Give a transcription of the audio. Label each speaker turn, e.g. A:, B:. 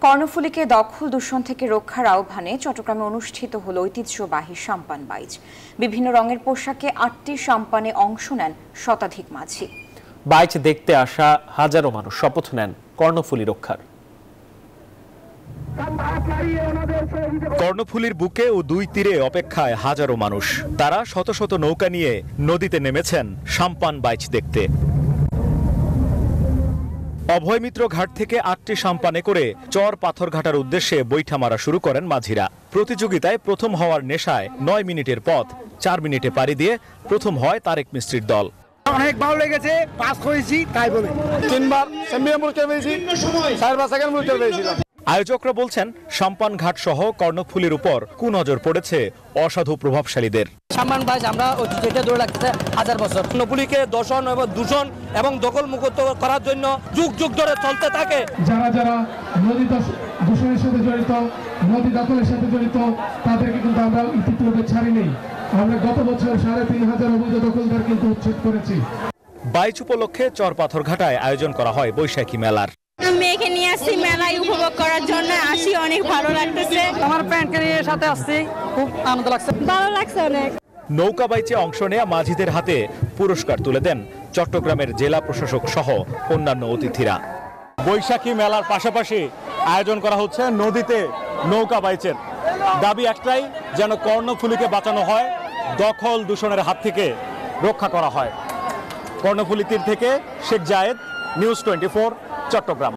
A: কর্ণফুলীকে দখল দূষণ থেকে রক্ষার আহ্বানে চট্টগ্রামে অনুষ্ঠিত হলো ঐতিহ্যবাহী সাম্পান বাইচ। বিভিন্ন রঙের পোশাকে ৮টি সাম্পানে অংশ নেন শতাধিক মাঝি।
B: বাইচ দেখতে আসা হাজারো মানুষ শপথ নেন কর্ণফুলী রক্ষার।
C: কর্ণফুলীর বুকে ও দুই তীরে অপেক্ষায় হাজারো মানুষ। তারা শত শত নৌকা নিয়ে নদীতে নেমেছেন সাম্পান বাইচ দেখতে। অভয়মিত্র ঘাট থেকে ৮টি সাম্পানে করে চর পাথরঘাটার উদ্দেশ্যে বৈঠা মারা শুরু করেন মাঝিরা। প্রতিযোগিতায় প্রথম হওয়ার নেশায় ৯ মিনিটের পথ ৪ মিনিটে পাড়ি দিয়ে প্রথম হয় তারেক মিস্ত্রির দল।
D: অনেক ভালো লেগেছে, পাস করেছি তাই বলে। 3বার সেমিফাইনাল পেয়েছি, 4বার সেকেন্ড মুরকে পেয়েছিলাম।
C: আয়োজকরা বলছেন সাম্পান ঘাট সহ কর্ণফুলীর উপর কুনজর পড়েছে অসাধু প্রভাবশালীদের।
E: সাম্পান বাইচ আমরা যেটা ধরে রাখতে 1000 বছর। কর্ণফুলীকে দূষণ এবং দখল মুক্ত করার জন্য যুগ যুগ ধরে চলতে থাকে।
F: যারা নদী দূষণের সাথে জড়িত, নদী দখলের সাথে জড়িত, তাদেরকে কিন্তু আমরা ইতিপূর্বে ছাড়িনি। আমরা গত বছর 3500 অবৈধ দখলদার কিন্তু উচ্ছেদ করেছি।
C: বাইচ উপলক্ষে চর পাথরঘাটায় আয়োজন করা হয় বৈশাখী মেলার।
G: মেয়েকে নিয়ে আসছি মেলায় উপভোগ করার জন্য, আসি অনেক ভালো লাগতেছে।
E: আমার ফ্রেন্ডকে নিয়ে সাথে আসছি, খুব আনন্দ লাগছে,
G: ভালো লাগছে অনেক।
C: নৌকা বাইচে অংশ নেয়া মাঝিদের হাতে পুরস্কার তুলে দেন চট্টগ্রামের জেলা প্রশাসক সহ অন্যান্য অতিথিরা। বৈশাখী মেলার পাশাপাশি আয়োজন করা হচ্ছে নদীতে নৌকা বাইচের। দাবি একটাই, যেন কর্ণফুলীকে বাঁচানো হয়, দখল দূষণের হাত থেকে রক্ষা করা হয়। কর্ণফুলী তীর থেকে শেখ জায়েদ, নিউজ 24, চট্টগ্রাম।